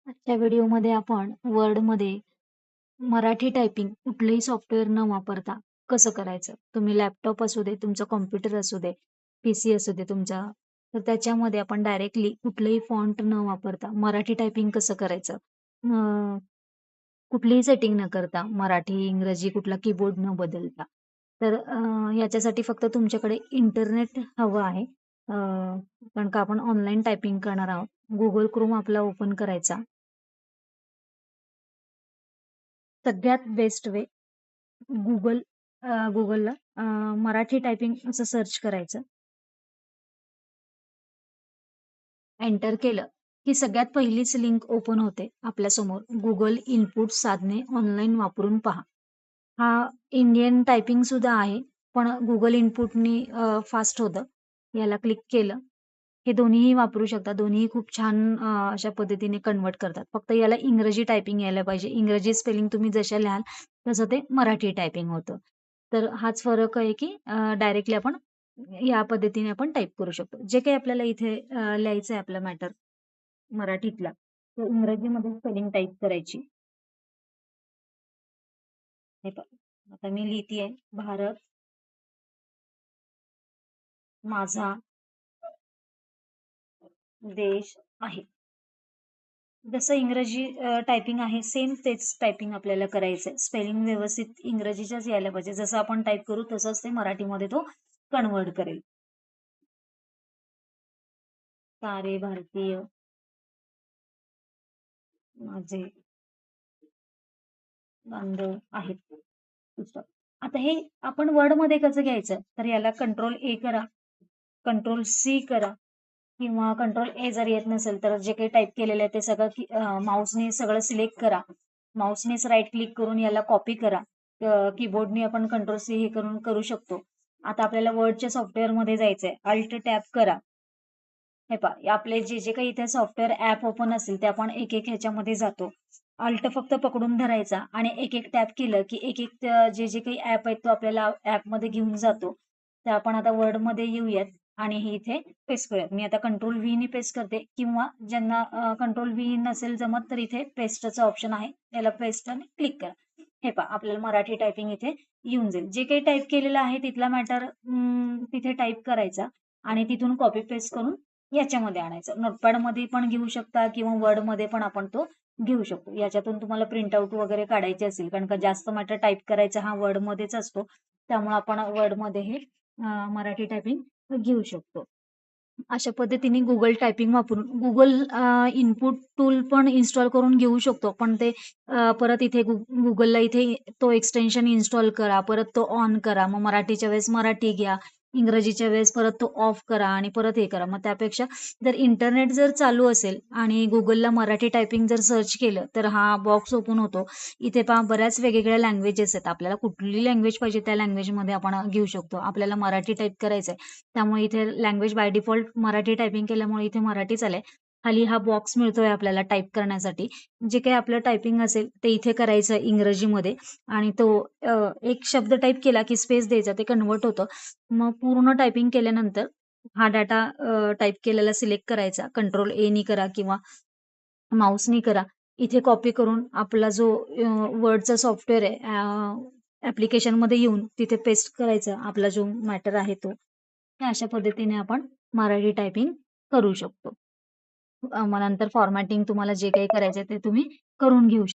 आजच्या व्हिडिओमध्ये आपण वर्डमध्ये मराठी टायपिंग कुठलंही सॉफ्टवेअर न वापरता कसं करायचं? तुम्ही लॅपटॉप असू दे, तुमचा कॉम्प्युटर असू दे, पीसी असू दे तुमचा, तर त्याच्यामध्ये आपण डायरेक्टली कुठलंही फॉन्ट न वापरता मराठी टायपिंग कसं करायचं? अ, कुठलीही सेटिंग न करता मराठी, इंग्रजी कुठला कीबोर्ड न बदलता. तर याच्यासाठी फक्त तुमच्याकडे इंटरनेट हवं आहे. कारण का आपण ऑनलाईन टायपिंग करणार आहोत. Google Chrome आपला ओपन करायचा. सगळ्यात बेस्ट वे Google Googleला मराठी टायपिंग असं सर्च करायचं. एंटर केलं, की सगळ्यात पहिलीच लिंक ओपन होते आपल्यासमोर. Google इनपुट साधने ऑनलाईन वापरून पहा. हा इंडियन टायपिंग सुद्धा आहे, पण Google इनपुटनी फास्ट होतं. याला क्लिक केलं. हे दोन्हीही वापरू शकता. दोन्हीही खूप छान अशा पद्धतीने कन्व्हर्ट करतात. फक्त याला इंग्रजी टायपिंग यायला पाहिजे. इंग्रजी स्पेलिंग तुम्ही जशा लिहाल तसं ते मराठी टायपिंग होतं. तर हाच फरक आहे, की डायरेक्टली आपण या पद्धतीने आपण टाइप करू शकतो. जे काही आपल्याला इथे लिहायचं आहे आपला मॅटर मराठीतला, तो इंग्रजीमध्ये स्पेलिंग टाइप करायची. हे पहा, आता मी लिहितेय भारत माझा देश आहे. जसं इंग्रजी टायपिंग आहे सेम तेच टायपिंग आपल्याला करायचंय. स्पेलिंग व्यवस्थित इंग्रजीच्याच यायला पाहिजे. जसं आपण टाइप करू तसंच ते मराठीमध्ये तो कन्व्हर्ट करेल. सारे भारतीय माझे बांधव आहेत. पुस्तक. आता हे आपण वर्डमध्ये कसं घ्यायचं? तर याला कंट्रोल ए करा, कंट्रोल सी करा किंवा कंट्रोल ए जर येत नसेल तर जे काही टाइप केलेलं आहे ते सगळं माऊसने सगळं सिलेक्ट करा. माऊसनेच राईट क्लिक करून याला कॉपी करा. कीबोर्डने आपण कंट्रोल सी हे करून करू शकतो. आता आपल्याला वर्डच्या सॉफ्टवेअरमध्ये जायचंय. अल्ट टॅब करा. हे पहा आपले जे जे काही इथे सॉफ्टवेअर ॲप ओपन असेल ते आपण एक एक ह्याच्यामध्ये जातो. अल्ट फक्त पकडून धरायचा आणि एक एक टॅप केलं की एक एक जे जे काही ॲप आहेत तो आपल्याला ॲपमध्ये घेऊन जातो. तर आपण आता वर्डमध्ये येऊयात आणि हे इथे पेस्ट करूयात. मी आता कंट्रोल व्ही ने पेस्ट करते किंवा ज्यांना कंट्रोल व्ही नसेल जमत तर इथे पेस्टचं ऑप्शन आहे. याला पेस्ट आणि क्लिक करा. हे पहा आपल्याला मराठी टायपिंग इथे येऊन जाईल. जे काही टाइप केलेलं आहे तिथला मॅटर तिथे टाइप करायचा आणि तिथून कॉपी पेस्ट करून याच्यामध्ये आणायचं. नोटपॅडमध्ये पण घेऊ शकता किंवा वर्डमध्ये पण आपण तो घेऊ शकतो. याच्यातून तुम्हाला प्रिंटआउट वगैरे काढायची असेल कारण का जास्त मॅटर टाइप करायचा हा वर्डमध्येच असतो. त्यामुळे आपण वर्डमध्ये हे मराठी टायपिंग घेऊ शकतो. अशा पद्धतीने Google टायपिंग वापरून Google इनपुट टूल पण इन्स्टॉल करून घेऊ शकतो. पण ते परत इथे Googleला इथे तो एक्सटेन्शन इन्स्टॉल करा, परत तो ऑन करा. मग मराठीच्या वेळेस मराठी घ्या, इंग्रजीच्या वेळेस परत तो ऑफ करा आणि परत हे करा. मग त्यापेक्षा जर इंटरनेट जर चालू असेल आणि Googleला मराठी टायपिंग जर सर्च केलं, तर हा बॉक्स ओपन होतो. इथे पहा बऱ्याच वेगवेगळ्या लँग्वेजेस आहेत. आपल्याला कुठली लँग्वेज पाहिजे त्या लँग्वेजमध्ये आपण घेऊ शकतो. आपल्याला मराठी टाइप करायचंय, त्यामुळे इथे language by default Marathi typing केल्यामुळे इथे मराठीच आलंय. खाली हा बॉक्स मिळतोय आपल्याला टाइप करण्यासाठी. जे काही आपलं टायपिंग असेल ते इथे करायचं इंग्रजीमध्ये आणि तो एक शब्द टाइप केला की स्पेस द्यायचा, ते कन्व्हर्ट होतं. मग पूर्ण टायपिंग केल्यानंतर हा डाटा टाइप केलेला सिलेक्ट करायचा. कंट्रोल ए करा किंवा माऊसनी करा. इथे कॉपी करून आपला जो वर्डचा सॉफ्टवेअर आहे ॲप्लिकेशनमध्ये येऊन तिथे पेस्ट करायचा. आपला जो मॅटर आहे तो. तर अशा पद्धतीने आपण मराठी टायपिंग करू शकतो. मग नंतर फॉर्मॅटिंग तुम्हाला जे काही करायचंय ते तुम्ही करून घेऊ शकता.